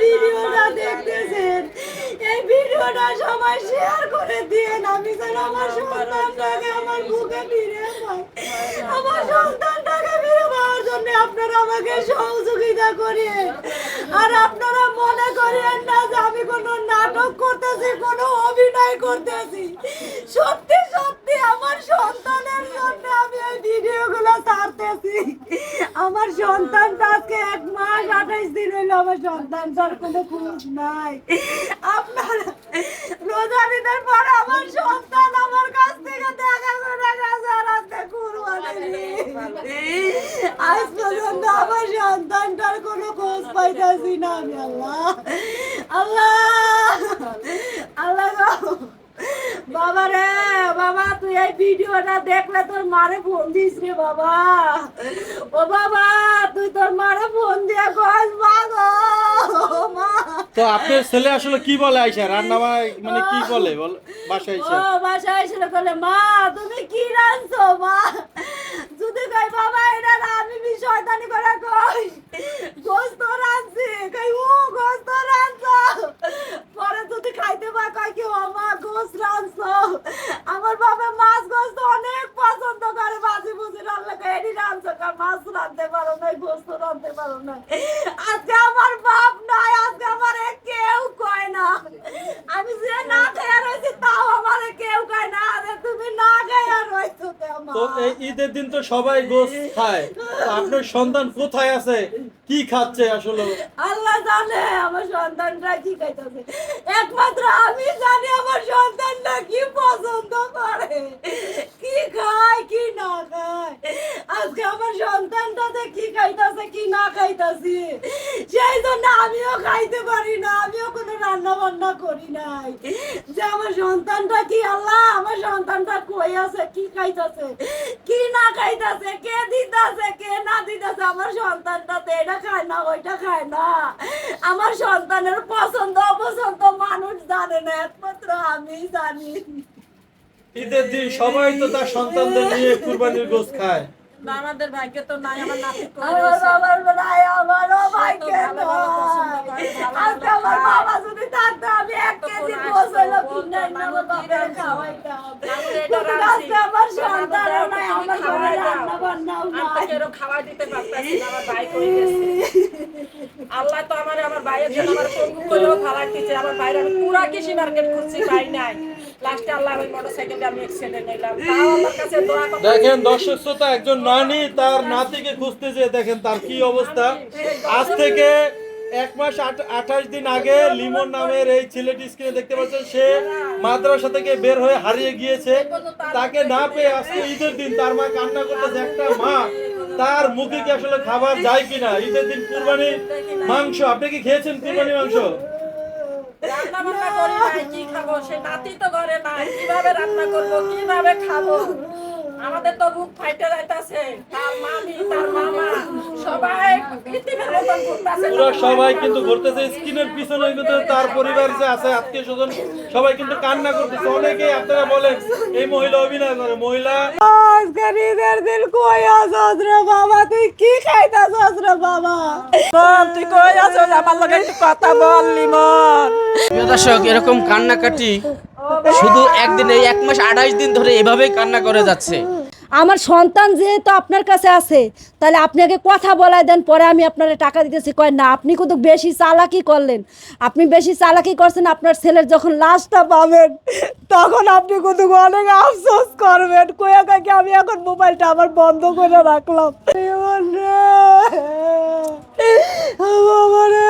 ভিডিওটা দেখতেছেন, এই ভিডিওটা সবাই শেয়ার করে দিয়েন। আমি যেন আমার সন্তানটাকে আমার বুকে ফিরে পাই। আমার সন্তানটাকে ফিরে পাওয়ার জন্য আপনারা আমাকে সহযোগিতা করেন। আর আপনারা মনে করেন না যে আমি কোনো নাটক করতেছি, কোনো অভিনয় করতেছি। সত্যি সত্যি আমার সন্তানের জন্য আমি এই ভিডিওগুলো ছাড়তেছি। আমার সন্তানটা আজকে 1 মাস 28 দিন হইলো, আমার সন্তানটার কোনো খোঁজ নাই। আপনারা রোজার ঈদের পর আমার সন্তান আমার কাছ থেকে দেখা করে গেছে, আর আজকে কুরবানি। আজ পর্যন্ত আমার সন্তানটার কোনো খোঁজ পাইতেছি না। আমি আল্লাহ আল্লাহ আল্লাহ গো। বাবা রে বাবা, তুই এই ভিডিওটা দেখলে তোর মারে ফোন দিস রে বাবা। ও বাবা, তুই তোর মারে ফোন দিয়ে কস মা গো মা। তো আপনার ছেলে আসলে কি বলে আইসা রান্না মানে কি বলে বাসায় এসে? ও বাসায় এসে বলে মা তুমি কি রাঁধছো মা। যদি কই বাবা এটা না আমি শয়তানি করে কই গোস্ত রাঁধছি, কই ও গোস্ত রাঁধছো। পরে যদি খাইতে পায় কই কি ও মা গোস্ত রাঁধছো। আমার বাবা মাছ গোস্ত অনেক পছন্দ করে, ভাজি ভুজি রান্না করে এডি রাঁধছো, মাছ রাঁধতে পারো না, গোস্ত রাঁধতে পারো না। আজকে আমার বাপ নাই, আজকে আমার কেউ কয় না। আমি যে না খেয়ে রয়েছি তাও আমার কেউ কয় না যে তুমি না খেয়ে রয়েছো। তো এই ঈদের দিন তো সবাই গোশত খায়, তো আপনার সন্তান কোথায় আছে, কি খাচ্ছে আসলে? আল্লাহ জানে আমার সন্তানরা কি খাইতেছে, একমাত্র আমি জানি আমার সন্তানটা কি পছন্দ করে, কি খায় কি না খায়। আজকে আমার সন্তানটাতে কি খাইতেছে কি না খাইতেছি, সেই জন্য আমিও খাইতে পারি না, আমিও কোনো রান্না বান্না করি নাই যে আমার সন্তানটা কি আল্লাহ আমার সন্তানটা কই আছে, কি খাইতেছে কি না খাইতেছে, কে দিতেছে কে না দিতেছে। আমার সন্তানটাতে এটা খায় না ওইটা খায় না। আমার সন্তানের পছন্দ অপছন্দ মানুষ জানে না, একমাত্র আমি জানি। ঈদের দিন সবাই তো তার সন্তানদের নিয়ে কুরবানির গোশত খায়। আমাদের ভাগ্যে তো নাই, আমার নাতি আমার বাবার নাই, আমারও ভাগ্যে নাই। আজকে আমার বাবা যদি থাকতো আমি 1 কেজি গোশত হলো কিনে আমার বাবাকে খাওয়াইতাম। আজকে আমার সন্তানও নাই, আমার ঘরে রান্না বান্নাও নাই। কেউ খাওয়াই দিতে পারতাছি না, আমার ভাই কই গেছে। আল্লাহ তো আমার ভাইয়ের জন্য আমার পঙ্গু কইলেও খাওয়াই দিয়েছে। আমার ভাইয়ের আমি পুরা কৃষি মার্কেট করছি, ভাই নাই। লাস্টে আল্লাহ ওই মোটরসাইকেলটা আমি অ্যাক্সিডেন্ট নিলাম। তাও আমার কাছে দোয়া করতে দেখেন দর্শক শ্রোতা, একজন নানি তার নাতিকে খুঁজতে যেয়ে দেখেন তার কি অবস্থা। আজ থেকে 1 মাস 28 দিন আগে লিমন নামের এই ছেলেটি স্ক্রিনে দেখতে পাচ্ছেন, সে মাদ্রাসা থেকে বের হয়ে হারিয়ে গিয়েছে। তাকে না পেয়ে আজকে ঈদের দিন তার মা কান্না করতেছে। একটা মা তার মুখে কি আসলে খাবার যায় কিনা। ঈদের দিন কুরবানির মাংস, আপনি কি খেয়েছেন কুরবানির মাংস? রান্না বান্না করি নাই, কি খাবো? সে নাতি তো ঘরে নাই, কিভাবে রান্না করবো কিভাবে খাবো? আমাদের তো বুক ফাইটে যাইতাছে, তার মামি তার মামা সবাই পৃথিবীর মতন ঘুরতাছে। পুরো সবাই কিন্তু ঘুরতেছে স্ক্রিনের পিছনে, কিন্তু তার পরিবার যে আছে আত্মীয় স্বজন সবাই কিন্তু কান্না করতেছে। অনেকেই আপনারা বলেন এই মহিলা অভিনয় করে, মহিলা আজকে ঈদের দিন কই আছস রে বাবা, তুই কি খাইতাছস রে বাবা? তুই কই আছিস? আমার লগে একটু কথা বল লিমন। প্রিয় দর্শক, এরকম কান্নাকাটি শুধু একদিন, এই 1 মাস 28 দিন ধরে এভাবেই কান্না করে যাচ্ছে। আমার সন্তান যেহেতু আপনার কাছে আছে, তাহলে আপনি আগে কথা বলাই দেন, পরে আমি আপনার টাকা দিতেছি। কয় না, আপনি কিন্তু বেশি চালাকি করলেন, আপনি বেশি চালাকি করছেন। আপনার ছেলের যখন লাশটা পাবেন তখন আপনি কিন্তু অনেক আফসোস করবেন। কয়া কাকে আমি এখন মোবাইলটা আবার বন্ধ করে রাখলাম। বাবা রে